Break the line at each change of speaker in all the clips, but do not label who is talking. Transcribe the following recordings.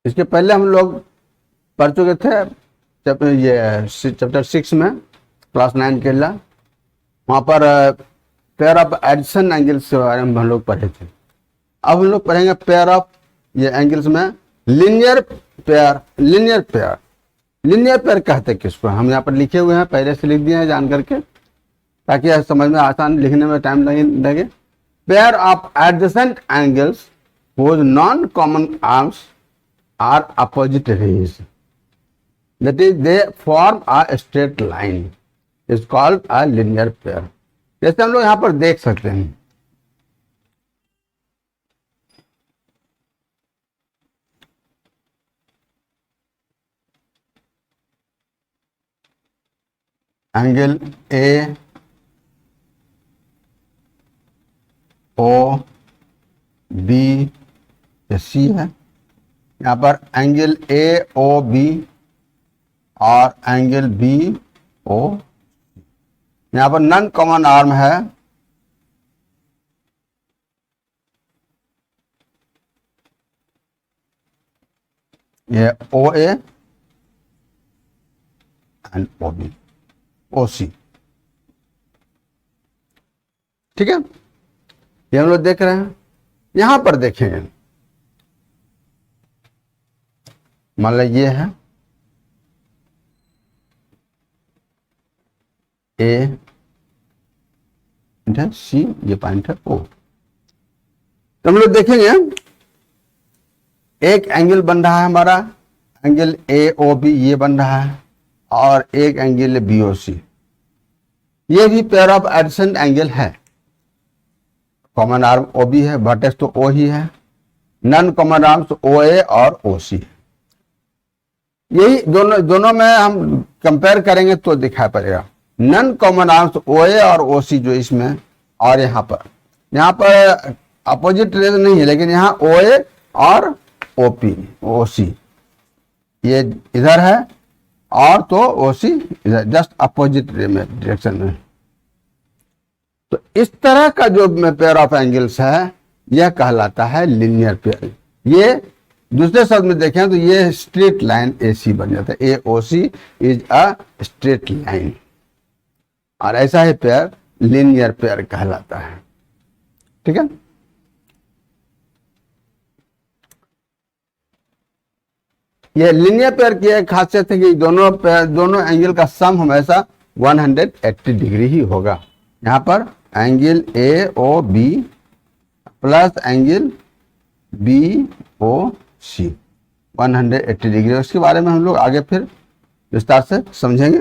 इसके पहले हम लोग पढ़ चुके थे चैप्टर 6 में, क्लास 9 के लिए। वहाँ पर पेयर ऑफ एडिशन एंगल्स के बारे में हम लोग पढ़े थे। अब हम लोग पढ़ेंगे पेयर ऑफ ये एंगल्स में linear pair. Linear pair, linear pair कहते हैं किसको? हम यहाँ पर लिखे हुए हैं, पहले से लिख दिए हैं जान करके, ताकि यह समझ में आसान, लिखने में टाइम लगे। Pair of adjacent angles whose non-common arms are opposite rays, that is they form a straight line, is called a linear pair। जैसे हम लोग यहाँ पर देख सकते हैं, angle A O B C है, यहाँ पर एंगल ए ओ बी और एंगल बी ओ, यहाँ पर नॉन कॉमन आर्म है ये ओ A and O B, O सी। ठीक है, ये हम लोग देख रहे हैं। यहां पर देखेंगे, मान लो ये है ए सी, ये पॉइंट है ओ। तो हम लोग देखेंगे एक एंगल बन रहा है हमारा, एंगल ए ओ बी ये बन रहा है, और एक एंगल बी ओ सी, ये भी पेयर ऑफ एडजेसेंट एंगल है। कॉमन आर्म ओ बी है, वर्टेक्स तो ओ ही है, नॉन कॉमन आर्म्स ओ ए और ओ सी। यही दोनों में हम कंपेयर करेंगे तो दिखाई पड़ेगा। नॉन कॉमन आर्म्स ओ ए और ओ सी जो इसमें, और यहाँ पर अपोजिट रेज नहीं है, लेकिन यहाँ ओ ए और ओ पी ओ सी ये इधर है, और तो ओ सी इधर, जस्ट अपोजिट डायरेक्शन में। तो इस तरह का जो पेयर ऑफ एंगल्स है यह कहलाता है लीनियर पेयर। ये दूसरे शब्द में देखें तो ये स्ट्रेट लाइन ए सी बन जाता है, ए O C is a straight line, और ऐसा ही पेयर लीनियर पेयर कहलाता है। ठीक है, ये लीनियर पेयर की एक खासियत है कि दोनों एंगल का सम हमेशा 180 डिग्री ही होगा। यहाँ पर angle A O B plus angle B O C 180 degree. उसके बारे में हम लोग आगे फिर विस्तार से समझेंगे।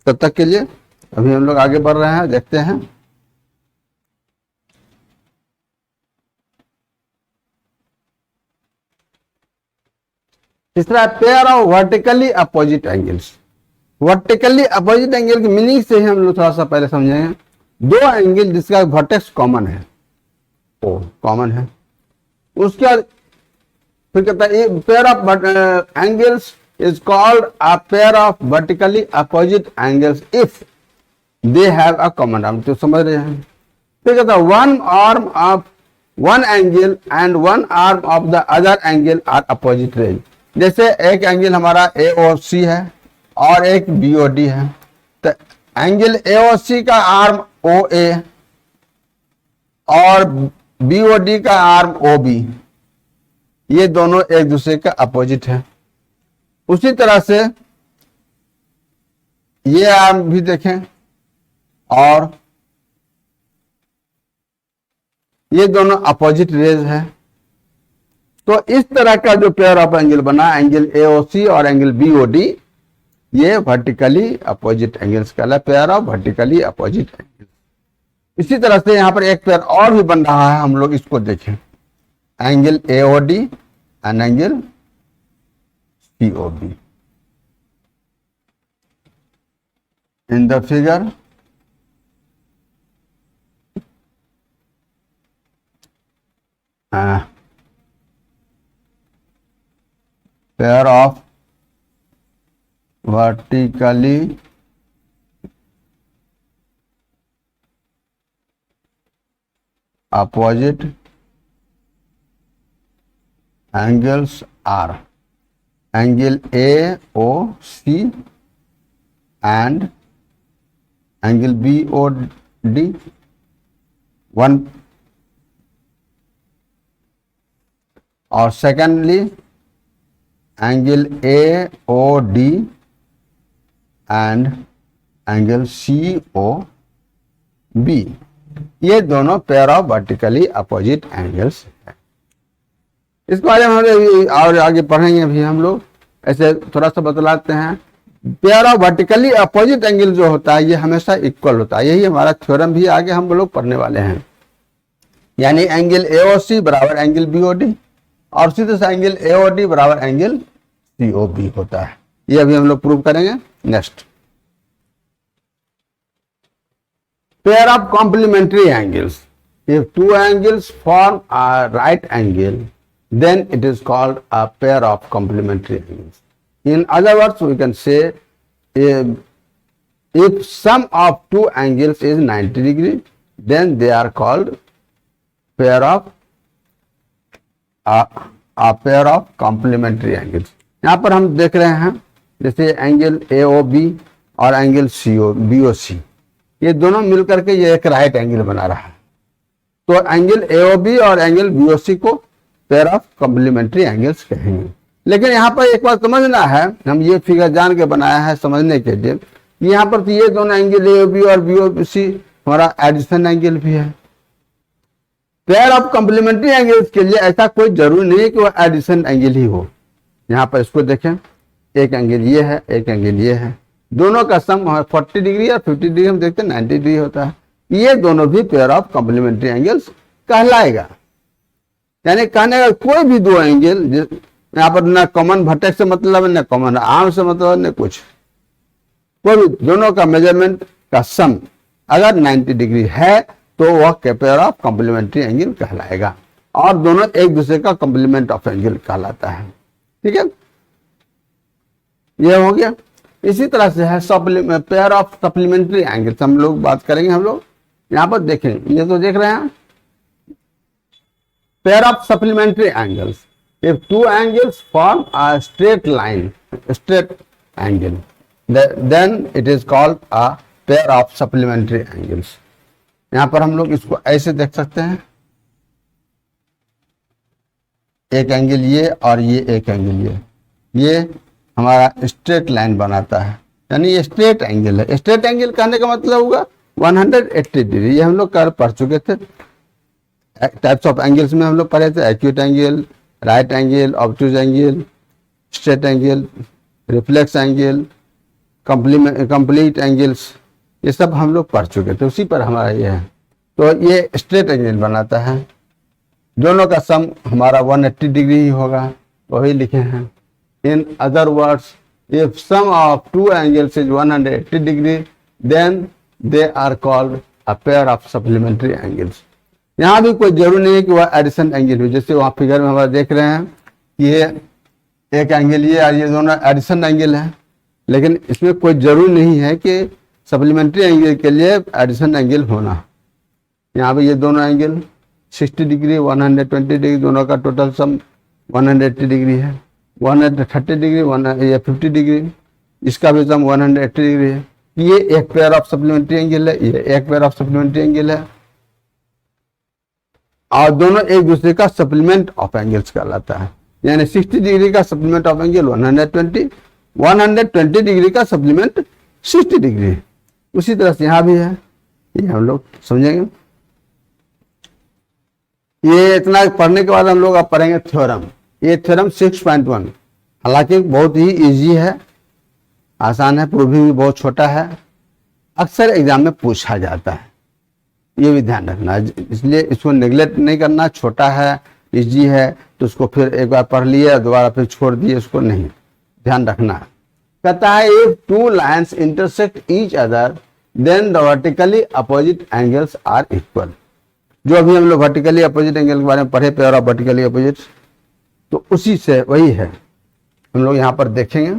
तब तक के लिए अभी हम लोग आगे बढ़ रहे हैं, देखते हैं। तीसरा, pair of vertically opposite angles. Vertically opposite angle की मीनिंग से ही हम लोग थोड़ा सा पहले समझेंगे। दो एंगल जिसका वर्टेक्स कॉमन है, ओ कॉमन है, उसके बाद फिर कहता है pair of angles is called a pair of vertically opposite angles if they have a common arm. तो समझ रहे हैं। फिर कहता है one arm of one angle and one arm of the other angle are opposite range. जैसे एक angle हमारा ए ओ सी है और एक बी ओ डी है, तो एंगल ए ओ सी का आर्म ओ ए और बी ओ डी का आर्म ओ बी, ये दोनों एक दूसरे का अपोजिट है। उसी तरह से ये आर्म भी देखें, और ये दोनों अपोजिट रेज है। तो इस तरह का जो पेयर ऑफ एंगल बना, एंगल ए ओ सी और एंगल बी ओ डी, ये वर्टिकली अपोजिट एंगल्स कहला, pair of vertically opposite angle. इसी तरह से यहां पर एक पेयर और भी बन रहा है, हम लोग इसको देखें, angle A O D and angle C O B. In the figure pair of vertically opposite angles are, angle AOC and angle BOD, one, or secondly angle AOD and angle COB, ये दोनों pair of vertically opposite angles है। इसके बारे में हम और आगे पढ़ेंगे अभी हम लोग, ऐसे थोड़ा सा बतलाते हैं। Pair of vertically opposite angle जो होता है ये हमेशा इक्वल होता है, यही हमारा थ्योरम भी आगे हम लोग पढ़ने वाले हैं। यानी एंगल AOC बराबर एंगल BOD और उसी तरह से एंगल AOD बराबर एंगल COB होता है, ये अभी हम लोग प्रूव करेंगे। Next, pair of complementary angles, if two angles form a right angle then it is called a pair of complementary angles. In other words, we can say if sum of two angles is 90 degree, then they are called pair of a pair of complementary angles. यहाँ पर हम देख रहे हैं जैसे angle AOB और angle BOC, ये दोनों मिलकर के ये एक राइट एंगल बना रहा है। तो एंगल AOB और एंगल BOC को पेयर ऑफ कॉम्प्लीमेंट्री एंगल्स कहेंगे। लेकिन यहाँ पर एक बात समझना है, हम ये फिगर जान के बनाया है समझने के लिए, यहाँ पर तो ये दोनों एंगल AOB और BOC हमारा एडिशन एंगल भी है। पेयर ऑफ कॉम्प्लीमेंट्री एंगल्स के लिए ऐसा कोई जरूरी नहीं है कि वो एडिशन एंगल ही हो। यहाँ पर इसको देखें, एक एंगल ये है, एक एंगल ये है, दोनों का सम 40 डिग्री और 50 डिग्री हम देखते हैं 90 डिग्री होता है, ये दोनों भी पेयर ऑफ कॉम्प्लीमेंट्री एंगल्स कहलाएगा। यानी कहने का कोई भी दो एंगल, यहाँ पर ना कॉमन वर्टेक्स से मतलब है, ना कॉमन आर्म से मतलब है, ना कुछ, कोई भी दोनों का मेजरमेंट का सम अगर 90 डिग्री है तो वह पेयर ऑफ कॉम्प्लीमेंट्री एंगल कहलाएगा और दोनों एक दूसरे का कॉम्प्लीमेंट ऑफ एंगल कहलाता है। ठीक है, यह हो गया। इसी तरह से है पेयर ऑफ सप्लीमेंट्री एंगल्स, हम लोग बात करेंगे। हम लोग यहाँ पर देखें, ये तो देख रहे हैं pair of supplementary angles, if two angles form a straight angle, then it is called a pair of supplementary angles. यहाँ पर हम लोग इसको ऐसे देख सकते हैं, एक एंगल ये और ये एक एंगल ये हमारा स्ट्रेट लाइन बनाता है, यानी ये स्ट्रेट एंगल है। स्ट्रेट एंगल कहने का मतलब होगा 180 डिग्री, ये हम लोग कर पढ़ चुके थे। टाइप्स ऑफ एंगल्स में हम लोग पढ़े थे, acute angle, right angle, obtuse angle, straight angle, reflex angle, complete angles, ये सब हम लोग पढ़ चुके थे, उसी पर हमारा ये है। तो ये स्ट्रेट एंगल बनाता है, दोनों का सम हमारा 180 डिग्री ही होगा, वही लिखे हैं। In other words, if sum of two angles is 180 degree then they are called a pair of supplementary angles. यहाँ भी कोई जरूरी नहीं है कि वह एडिशन एंगल हो, जैसे वहाँ फिगर में हमारा देख रहे हैं कि ये एक एंगल ये और ये दोनों एडिशन एंगल है, लेकिन इसमें कोई जरूरी नहीं है कि सप्लीमेंट्री एंगल के लिए एडिशन एंगल होना। यहाँ पे ये दोनों एंगल 60 डिग्री 120 डिग्री, दोनों का टोटल सम 180 डिग्री है। 130 डिग्री या 50 डिग्री, इसका भी सम 180 डिग्री है। ये एक पेयर ऑफ सप्लीमेंट्री एंगल है, ये एक पेयर ऑफ सप्लीमेंट्री एंगल है और दोनों एक दूसरे का सप्लीमेंट ऑफ एंगल्स कहलाता है। यानी 60 डिग्री का सप्लीमेंट ऑफ एंगल 120 डिग्री का सप्लीमेंट 60 डिग्री। उसी तरह से यहाँ भी है, ये हम लोग समझेंगे। ये इतना पढ़ने के बाद हम लोग अब पढ़ेंगे थ्योरम। ये थ्योरम 6.1 हालांकि बहुत ही इजी है, आसान है, प्रूविंग भी बहुत छोटा है, अक्सर एग्जाम में पूछा जाता है, ये भी ध्यान रखना, इसलिए इसको नेग्लेक्ट नहीं करना। छोटा है, इजी है, तो उसको फिर एक बार पढ़ लिए दोबारा फिर छोड़ दिए, उसको नहीं, ध्यान रखना। कहता है if two lines intersect each other then the vertically opposite angles are equal. जो अभी हम लोग वर्टिकली अपोजिट एंगल के बारे में पढ़े, पेयर ऑफ वर्टिकली अपोजिट, तो उसी से वही है। हम लोग यहाँ पर देखेंगे,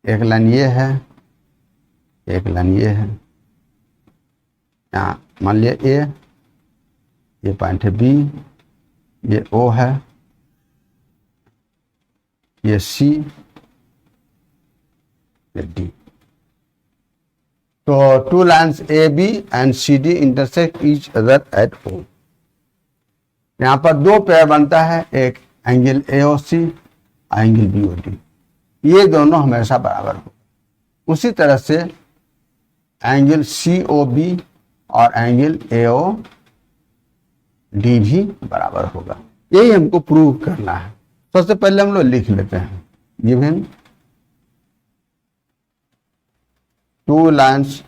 एक लाइन ये है, एक लाइन ये है, यहाँ मान लिया ए, ये पॉइंट है बी, ये ओ है, ये सी, ये डी। तो two lines A B and C D intersect each other at O. यहां पर दो पेयर बनता है, एक angle A O C, angle B O D, ये दोनों हमेशा बराबर हो। उसी तरह से एंगल सी ओ बी और एंगल ए ओ डी भी बराबर होगा। यही हमको प्रूव करना है। सबसे पहले हम लोग लिख लेते हैं, given two lines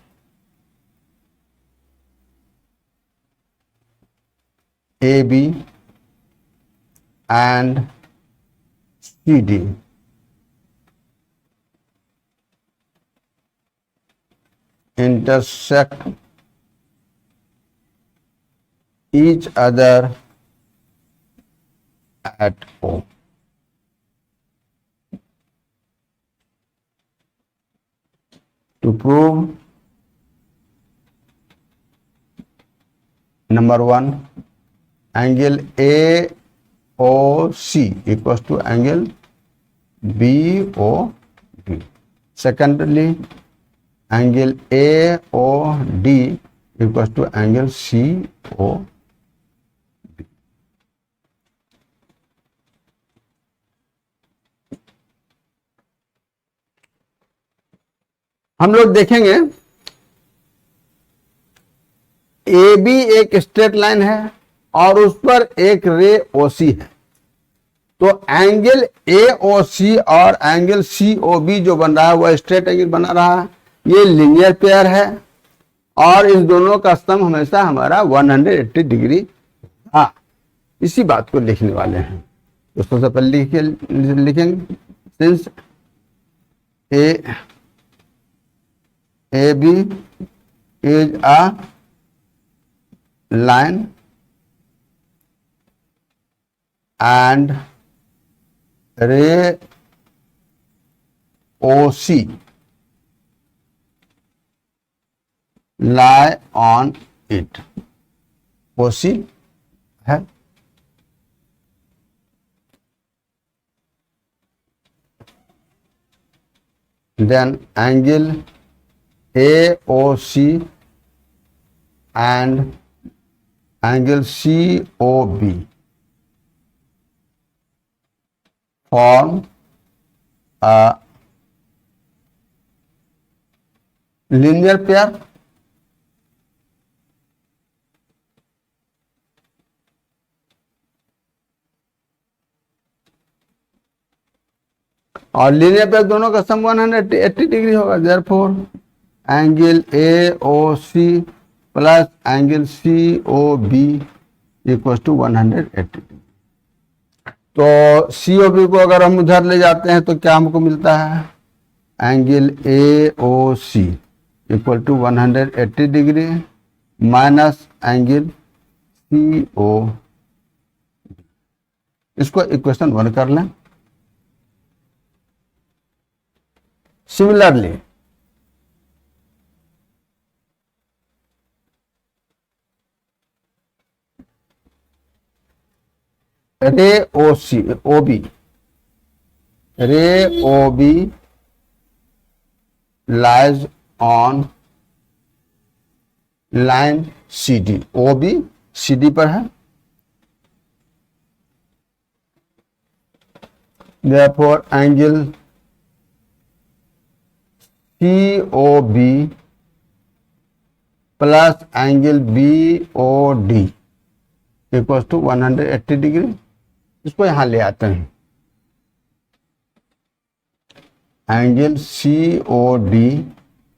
A B and C D intersect each other at O. To prove, number one, angle AOC equals to angle BOD. Secondly, angle AOD equals to angle COD. हम लोग देखेंगे ए बी एक straight line है और उस पर एक रे ओसी है। तो एंगल AOC और एंगल COB जो बन रहा है वह स्ट्रेट एंगल बना रहा है। ये लीनियर पेयर है और इस दोनों का स्तंभ हमेशा हमारा 180 डिग्री था। इसी बात को लिखने वाले हैं। तो सबसे पहले लिखेंगे since AB is a line and ray OC lie on it. OC है। Then angle AOC and angle COB form a linear pair और लीनियर पेयर दोनों का सम 180 डिग्री होगा। Therefore angle AOC plus angle COB equal to 180 degree. तो COB को अगर हम उधर ले जाते हैं तो क्या हमको मिलता है, angle AOC equal to 180 degree minus angle COB। इसको इक्वेशन 1 कर लें। सिमिलरली रे OB lies on line CD। OB CD पर है। Therefore angle COB plus angle BOD equal to 180 degree. इसको यहां ले आते हैं, angle COD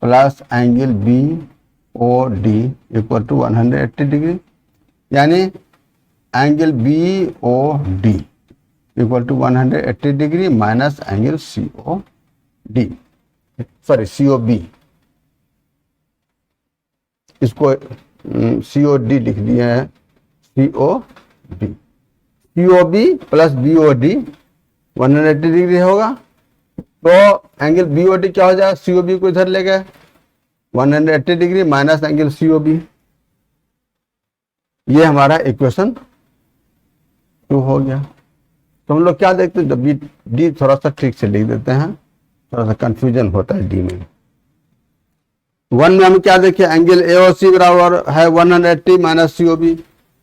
plus angle BOD equal to 180 degree, यानी angle BOD equal to 180 degree minus angle COB। इसको COD लिख दिए हैं, COB प्लस BOD 180 डिग्री होगा। तो एंगल BOD क्या हो जाएगा, COB को इधर ले गए 180 डिग्री माइनस एंगल COB। ये हमारा इक्वेशन 2 हो गया। तो हम लोग क्या देखते हैं, जब डी थोड़ा सा ठीक से लिख देते हैं, थोड़ा सा कंफ्यूजन होता है डी में। 1 में हम क्या देखें, एंगल AOC बराबर है 180 माइनस COB,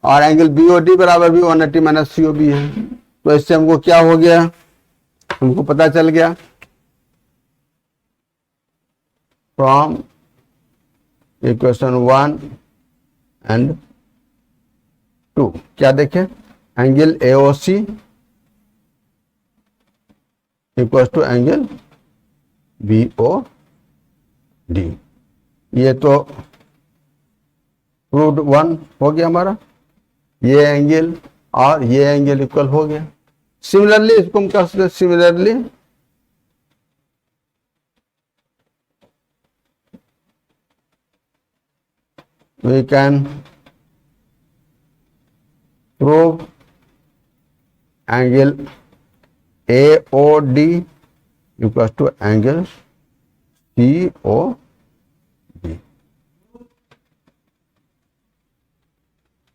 और एंगल BOD बराबर भी 180 माइनस COB है। तो इससे हमको क्या हो गया, हमको पता चल गया फ्रॉम इक्वेशन 1 एंड 2, क्या देखें, angle AOC equal to angle BOD। ये तो प्रूव्ड 1 हो गया हमारा, ये एंगल और ये एंगल इक्वल हो गया। सिमिलरली इसको हम कह सकते हैं, similarly we can prove angle AOD equal to angle COD।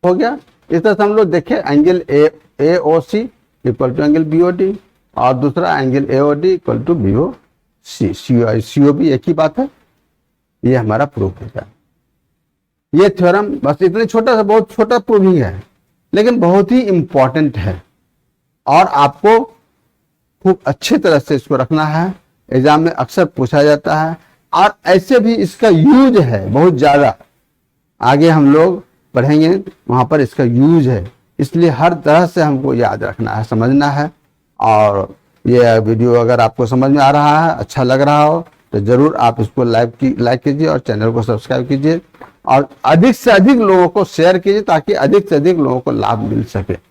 हो गया। इस तरह से हम लोग देखें angle AOC equal to angle BOD, और दूसरा angle AOD equal to BOC। COB एक ही बात है, ये हमारा प्रूफ है। ये थ्योरम बस इतने छोटा सा, बहुत छोटा प्रूविंग है, लेकिन बहुत ही इंपॉर्टेंट है, और आपको खूब अच्छे तरह से इसको रखना है। एग्जाम में अक्सर पूछा जाता है, और ऐसे भी इसका यूज है बहुत ज्यादा, आगे हम लोग पढ़ेंगे वहां पर इसका यूज है, इसलिए हर तरह से हमको याद रखना है, समझना है। और ये वीडियो अगर आपको समझ में आ रहा है, अच्छा लग रहा हो, तो जरूर आप इसको लाइक कीजिए और चैनल को सब्सक्राइब कीजिए, और अधिक से अधिक लोगों को शेयर कीजिए, ताकि अधिक से अधिक लोगों को लाभ मिल सके।